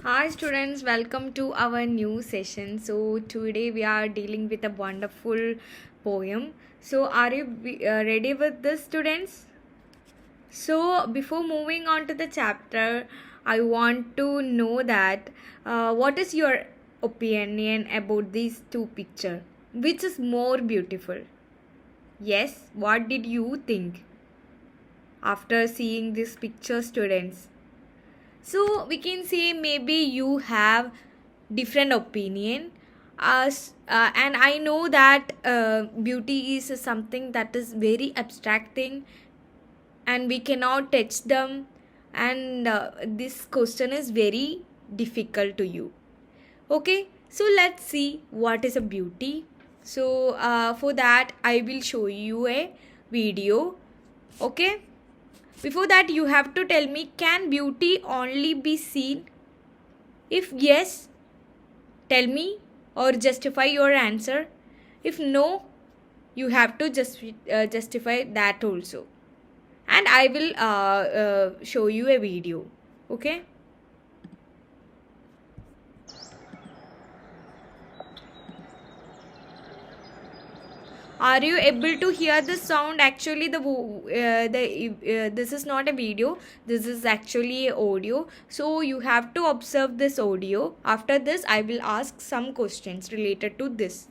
Hi students, welcome to our new session. So today we are dealing with a wonderful poem. So are you ready with this, students? So before moving on to the chapter, I want to know that what is your opinion about these two pictures? Which is more beautiful? Yes, what did you think after seeing this picture, students? So we can say maybe you have different opinion and I know that beauty is something that is very abstracting and we cannot touch them, and this question is very difficult to you. Okay, so let's see what is a beauty. So for that I will show you a video. Okay, before that, you have to tell me, can beauty only be seen? If yes, tell me or justify your answer. If no, you have to justify that also. And I will show you a video. Okay? Are you able to hear the sound? Actually, this is not a video. This is actually audio. So you have to observe this audio. After this, I will ask some questions related to this.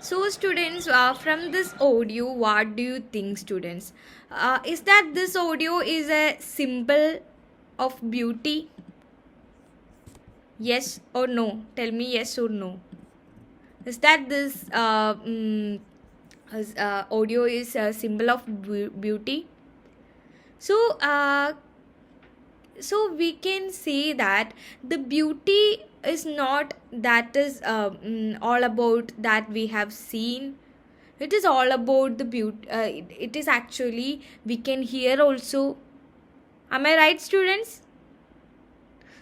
So students, from this audio, what do you think, students? Is that this audio is a symbol of beauty? Yes or no? Tell me yes or no. Is that this audio is a symbol of beauty? So, so we can say that the beauty is not that is all about that we have seen. It is all about the beauty. It is actually we can hear also. Am I right, students?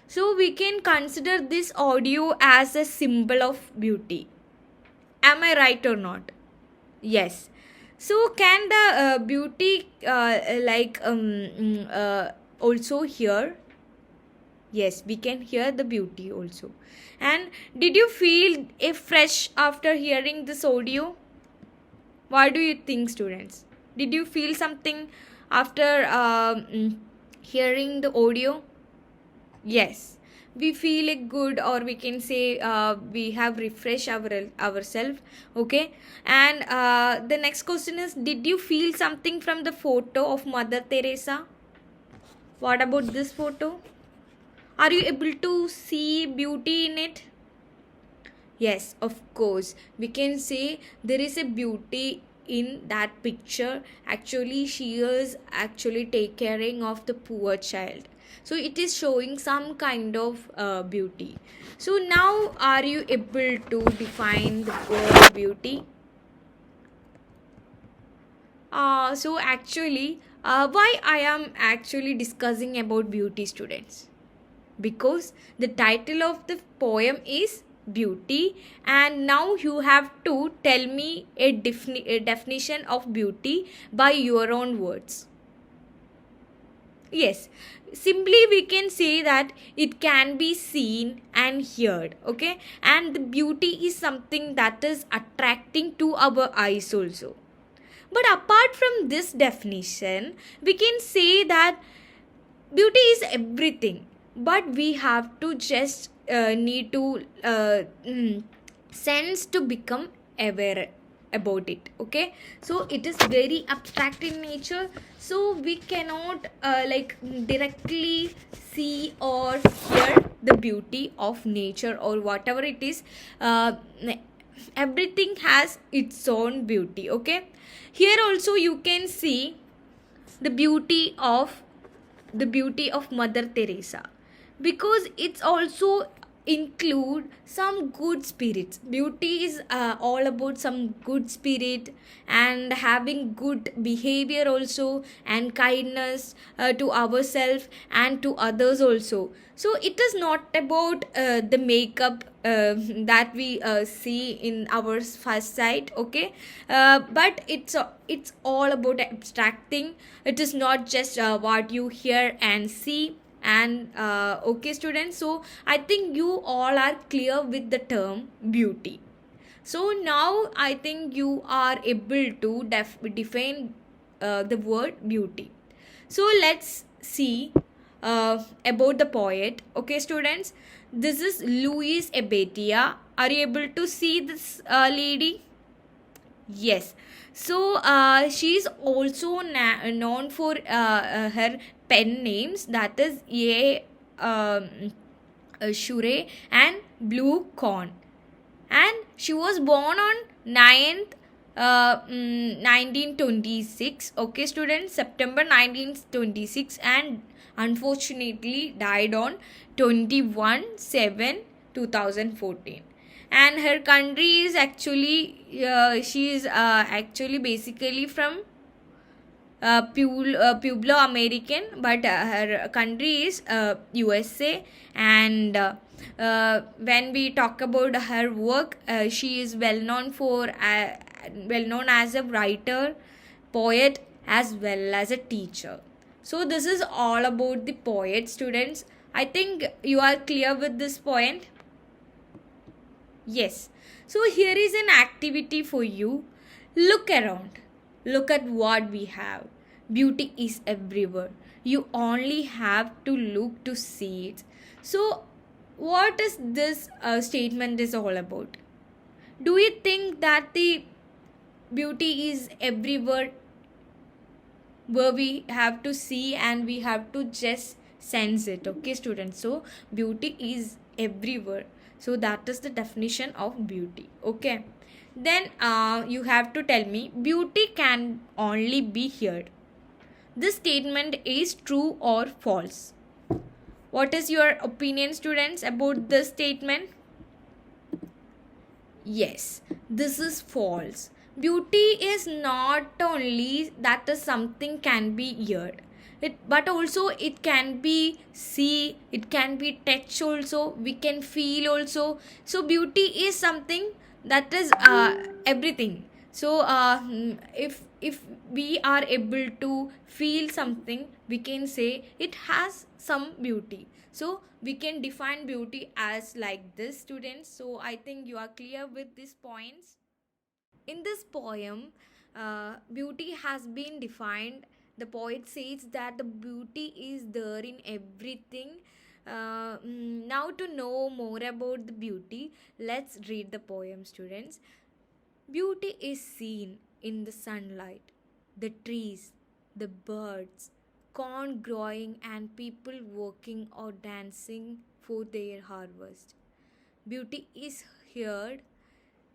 So we can consider this audio as a symbol of beauty. Am I right or not? Yes. So can the beauty also hear? Yes, we can hear the beauty also. And did you feel a fresh after hearing this audio? What do you think, students? Did you feel something after hearing the audio? Yes, we feel it good, or we can say we have refreshed ourselves. Okay, and the next question is, did you feel something from the photo of Mother Teresa? What about this photo? Are you able to see beauty in it? Yes, of course. We can say there is a beauty in that picture. Actually, she is actually take caring of the poor child. So it is showing some kind of beauty. So now, are you able to define the word beauty? So actually, why I am actually discussing about beauty, students? Because the title of the poem is beauty, and now you have to tell me a definition of beauty by your own words. Yes, simply we can say that it can be seen and heard. Okay, and the beauty is something that is attracting to our eyes also. But apart from this definition, we can say that beauty is everything, but we have to just need to sense to become aware about it. Okay, so it is very abstract in nature, so we cannot directly see or hear the beauty of nature or whatever it is. Everything has its own beauty. Okay, here also you can see the beauty of Mother Teresa. because it's also include some good spirits. Beauty is all about some good spirit and having good behavior also, and kindness to ourselves and to others also. So it is not about the makeup that we see in our first sight, okay? But it's all about abstracting. It is not just what you hear and see. And okay students, so I think you all are clear with the term beauty. So now I think you are able to define the word beauty. So let's see about the poet. Okay students, this is Louise Abatia. Are you able to see this lady? Yes. So she's also known for her pen names, that is Shure and Blue Corn. And she was born on 9th 1926. Okay students, September 1926, and unfortunately died on 21 7 2014. And her country is actually she is actually basically from Pueblo American, but her country is USA. And when we talk about her work, she is well known as a writer, poet, as well as a teacher. So this is all about the poet students. I think you are clear with this point. Yes. So here is an activity for you. Look around. Look at what we have. Beauty is everywhere. You only have to look to see it. So what is this statement is all about? Do you think that the beauty is everywhere, where we have to see and we have to just sense it? Okay students, so beauty is everywhere. So that is the definition of beauty. Okay, then you have to tell me, beauty can only be heard. This statement is true or false? What is your opinion students about this statement? Yes, this is false. Beauty is not only that is something can be heard, but also it can be see, it can be touch also, we can feel also. So beauty is something that is everything. So if we are able to feel something, we can say it has some beauty. So we can define beauty as like this students. So I think you are clear with these points. In this poem, beauty has been defined. The poet says that the beauty is there in everything. Now to know more about the beauty, let's read the poem students. Beauty is seen in the sunlight, the trees, the birds, corn growing, and people working or dancing for their harvest. Beauty is heard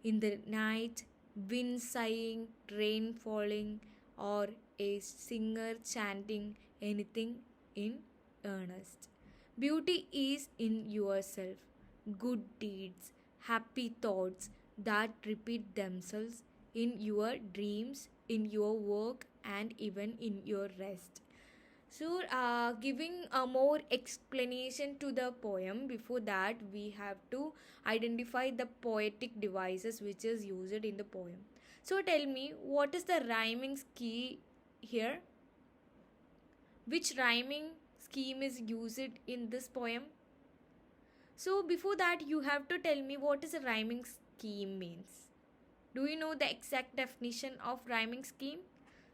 in the night, wind sighing, rain falling, or a singer chanting anything in earnest. Beauty is in yourself, good deeds, happy thoughts that repeat themselves in your dreams, in your work, and even in your rest. So, giving a more explanation to the poem, before that, we have to identify the poetic devices which is used in the poem. So, tell me, what is the rhyming scheme here? Which rhyming scheme is used in this poem? So, before that, you have to tell me what is a rhyming scheme means. Do you know the exact definition of rhyming scheme?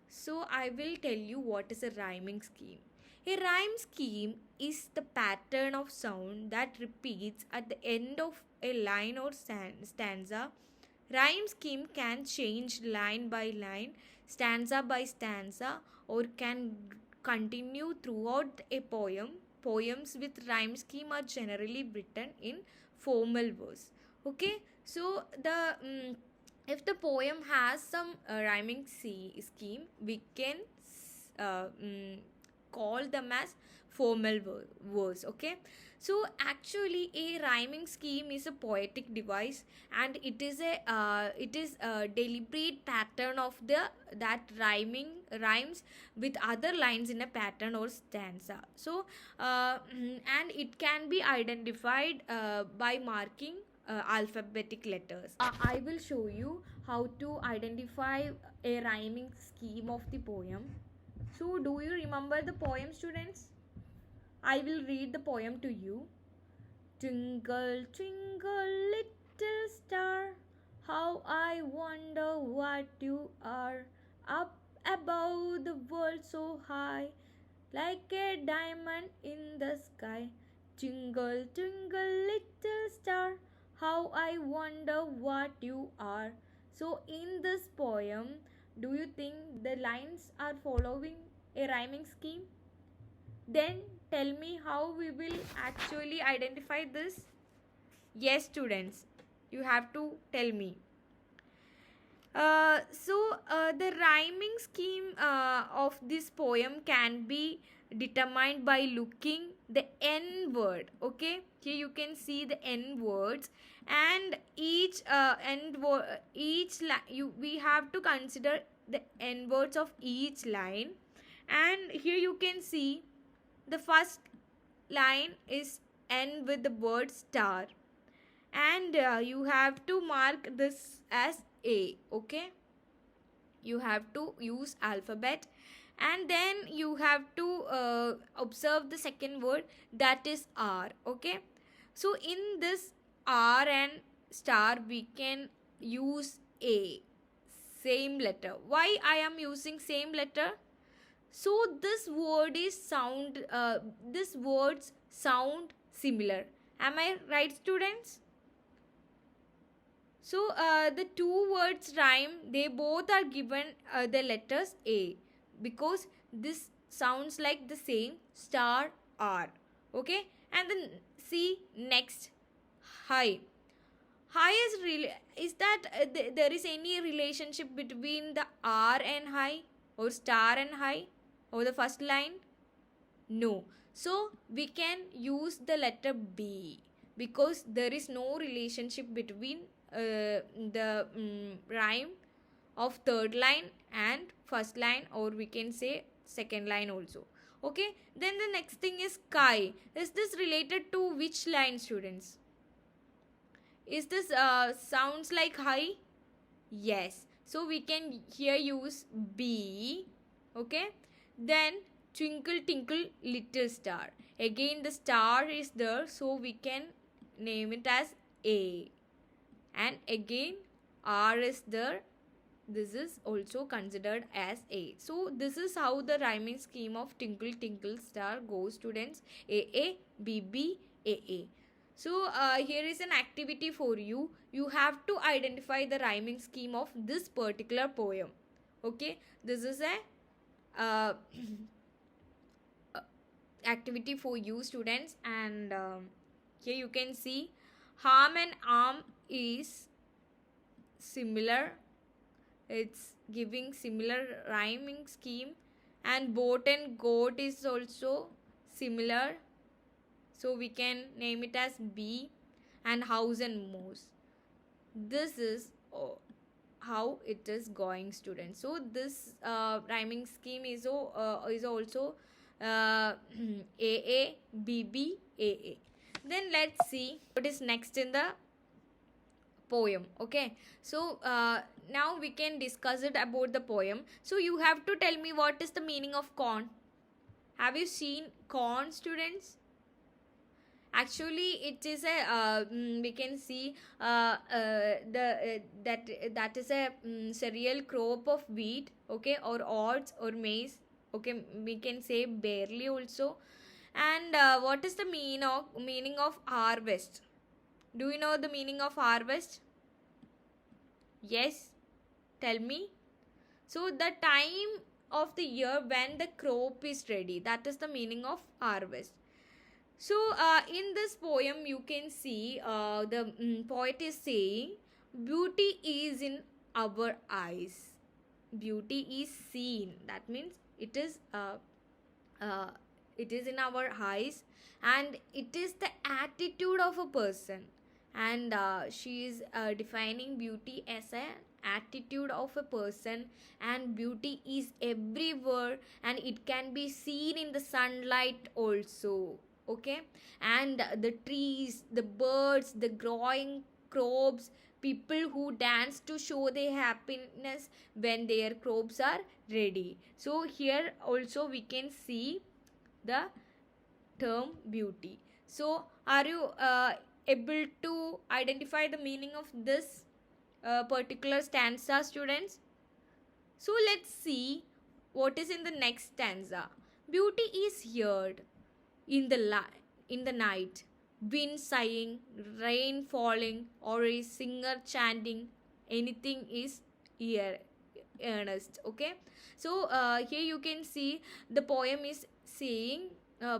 So I will tell you what is a rhyming scheme. A rhyme scheme is the pattern of sound that repeats at the end of a line or stanza. Rhyme scheme can change line by line, stanza by stanza, or can continue throughout a poem. Poems with rhyme scheme are generally written in formal verse. Okay, so the if the poem has some rhyming scheme, we can uh, mm, call them as formal verse. Okay, so actually a rhyming scheme is a poetic device, and it is a deliberate pattern of the that rhyming rhymes with other lines in a pattern or stanza. So and it can be identified by marking alphabetic letters. I will show you how to identify a rhyming scheme of the poem. So, do you remember the poem, students? I will read the poem to you. Twinkle, twinkle, little star, how I wonder what you are. Up above the world so high, like a diamond in the sky. Twinkle, twinkle, little star, how I wonder what you are. So, in this poem, do you think the lines are following a rhyming scheme? Then tell me how we will actually identify this. Yes, students, you have to tell me. The rhyming scheme of this poem can be determined by looking the n word. Okay, here you can see the n words, and we have to consider the n words of each line. And here you can see the first line is end with the word star, and you have to mark this as A. Okay, you have to use alphabet, and then you have to observe the second word, that is R. Okay, so in this R and star we can use A, same letter. Why I am using same letter? So this word is sound this words sound similar. Am I right, students? So the two words rhyme, they both are given the letters A, because this sounds like the same, star R. Okay, and then see next, high. High is really, is that there is any relationship between the R and high, or star and high, or the first line? No. So we can use the letter B, because there is no relationship between the rhyme of third line and first line, or we can say second line also. Okay, then the next thing is sky. Is this related to which line, students? Is this sounds like high? Yes. So we can here use B. Okay. Then twinkle twinkle little star. Again the star is there, so we can name it as A. And again R is there. This is also considered as A. So this is how the rhyming scheme of twinkle twinkle star goes, students. A B B A. So here is an activity for you. You have to identify the rhyming scheme of this particular poem. Okay, this is a activity for you, students. And here you can see harm and arm is similar. It's giving similar rhyming scheme, and boat and goat is also similar, so we can name it as B. And house and mouse, this is how it is going, students. So this rhyming scheme is also A B B A. Then let's see what is next in the poem. Okay, so now we can discuss it about the poem. So you have to tell me what is the meaning of corn. Have you seen corn, students? Actually it is a we can see that is a cereal crop of wheat. Okay, or oats or maize. Okay, we can say barley also. And what is the meaning of harvest? Do you know the meaning of harvest? Yes, tell me. So the time of the year when the crop is ready, that is the meaning of harvest. So in this poem you can see the poet is saying beauty is in our eyes. Beauty is seen. That means it is it is in our eyes, and it is the attitude of a person. And she is defining beauty as an attitude of a person. And beauty is everywhere, and it can be seen in the sunlight also. Okay, and the trees, the birds, the growing crops, people who dance to show their happiness when their crops are ready. So here also we can see the term beauty. So are you able to identify the meaning of this particular stanza, students? So let's see what is in the next stanza. Beauty is heard in the in the night, wind sighing, rain falling, or a singer chanting. Anything is here earnest. Okay, so here you can see the poem is saying,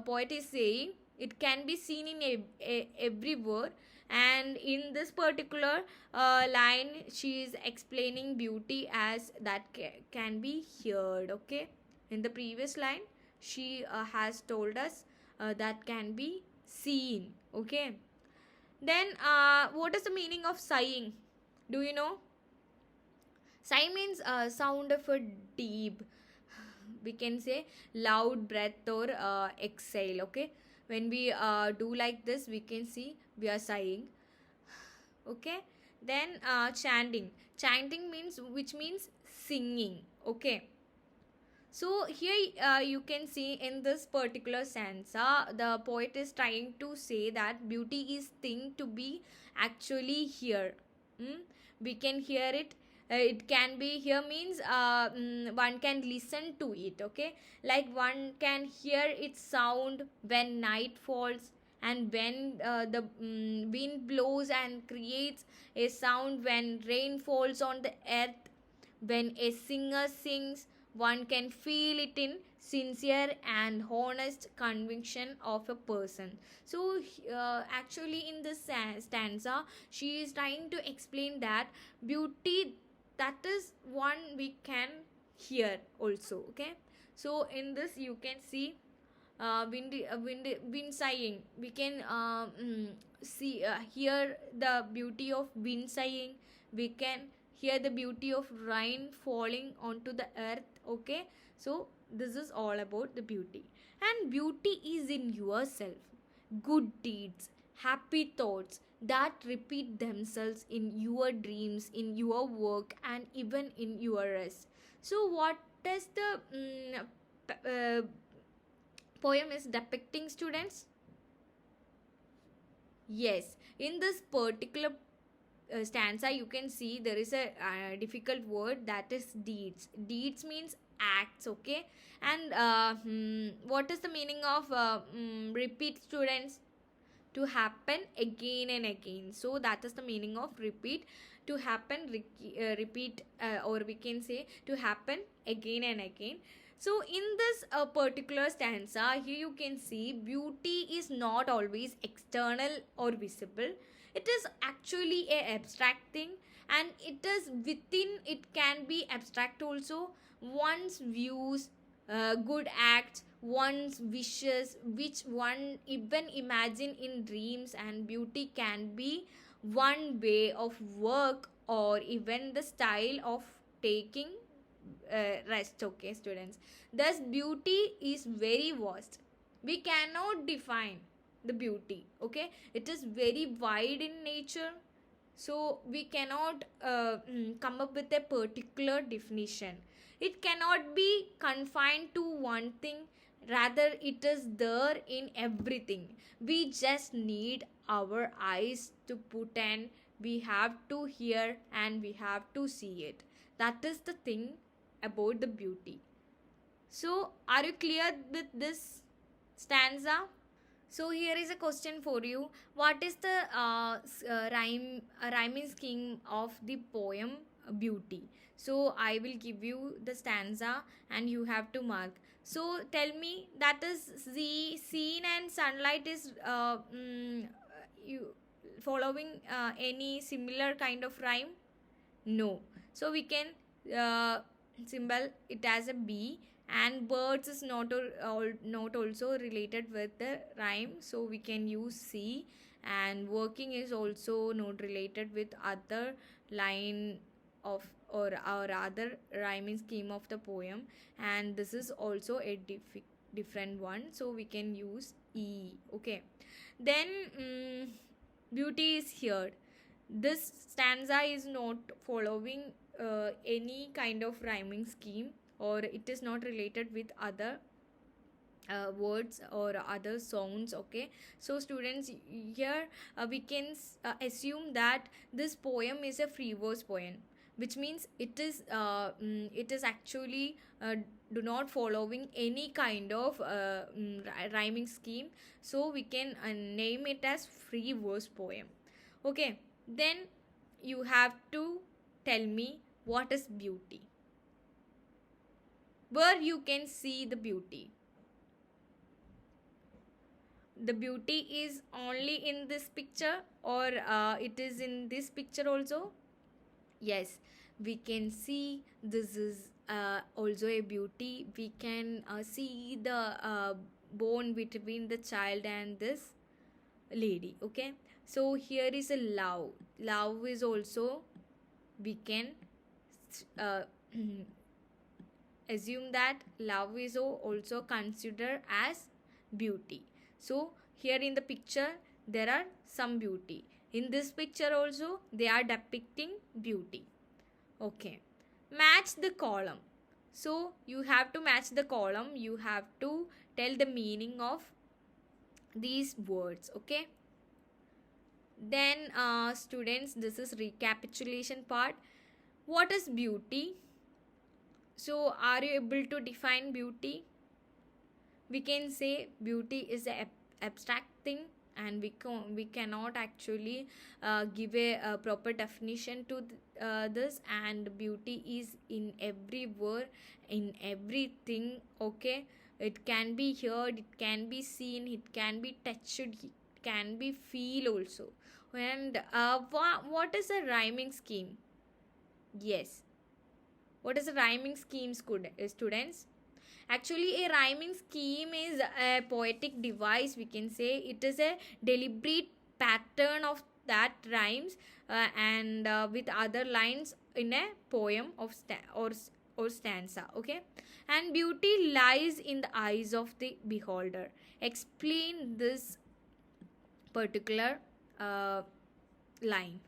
poet is saying it can be seen in everywhere. And in this particular line, she is explaining beauty as that can be heard. Okay, in the previous line she has told us that can be seen. Okay, then what is the meaning of sighing? Do you know? Sigh means sound of a deep, we can say loud breath or exhale. Okay, when we do like this, we can see we are sighing. Okay, then chanting means, which means singing. Okay, so here you can see in this particular stanza, the poet is trying to say that beauty is thing to be actually here. We can hear it. It can be here means one can listen to it. Okay, like one can hear its sound when night falls, and when the wind blows and creates a sound when rain falls on the earth. When a singer sings, one can feel it in sincere and honest conviction of a person. So actually in this stanza, she is trying to explain that beauty, that is one we can hear also. Okay, so in this you can see wind sighing. We can see hear the beauty of wind sighing. We can hear the beauty of rain falling onto the earth. Okay, so this is all about the beauty. And beauty is in yourself, good deeds, happy thoughts that repeat themselves in your dreams, in your work, and even in your rest. So what does the poem is depicting, students? Yes, in this particular stanza you can see there is a difficult word, that is deeds. Deeds means acts. Okay, and what is the meaning of repeat, students? To happen again and again. So that is the meaning of repeat. To happen, repeat, or we can say to happen again and again. So in this particular stanza, here you can see beauty is not always external or visible. It is actually a abstract thing, and it is within, it can be abstract also. One's views, good acts, one's wishes, which one even imagine in dreams. And beauty can be one way of work, or even the style of taking rest. Okay, students, thus beauty is very vast. We cannot define the beauty. Okay, it is very wide in nature, so we cannot come up with a particular definition. It cannot be confined to one thing, rather it is there in everything. We just need our eyes to put, and we have to hear, and we have to see it. That is the thing about the beauty. So are you clear with this stanza? So here is a question for you. What is the rhyming scheme of the poem Beauty? So I will give you the stanza and you have to mark. So tell me, that is the scene and sunlight is you following any similar kind of rhyme? No. So we can symbol it as a B, And birds is not also related with the rhyme, so we can use C. And working is also not related with other line of or other rhyming scheme of the poem, and this is also a different one, so we can use E. Okay, then beauty is here. This stanza is not following any kind of rhyming scheme, or it is not related with other words or other sounds. Okay, so students, here we can assume that this poem is a free verse poem, which means it is actually do not following any kind of rhyming scheme, so we can name it as free verse poem. Okay, then you have to tell me what is beauty, where you can see the beauty. The beauty is only in this picture, or it is in this picture also? Yes, we can see this is also a beauty. We can see the bond between the child and this lady. Okay, so here is a love is also, we can uh, assume that love is also considered as beauty. So here in the picture there are some beauty. In this picture also they are depicting beauty. Okay, match the column. So you have to match the column. You have to tell the meaning of these words. Okay, then students, this is recapitulation part. What is beauty? So are you able to define beauty? We can say beauty is an abstract thing, and we cannot actually give a proper definition to this. And beauty is in everywhere, in everything. Okay, it can be heard, it can be seen, it can be touched, it can be feel also. And what is a rhyming scheme? Yes, what is a rhyming scheme, students? Actually, a rhyming scheme is a poetic device, we can say. It is a deliberate pattern of that rhymes and with other lines in a poem of or stanza. Okay, and beauty lies in the eyes of the beholder. Explain this particular line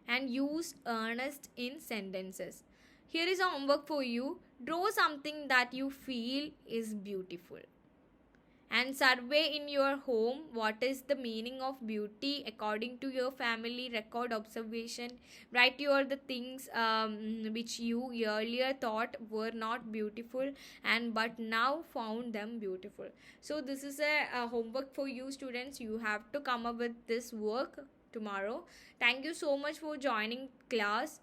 and use earnest in sentences. Here is a homework for you. Draw something that you feel is beautiful. And survey in your home what is the meaning of beauty according to your family. Record observation. Write your the things which you earlier thought were not beautiful and but now found them beautiful. So this is a homework for you, students. You have to come up with this work tomorrow. Thank you so much for joining class.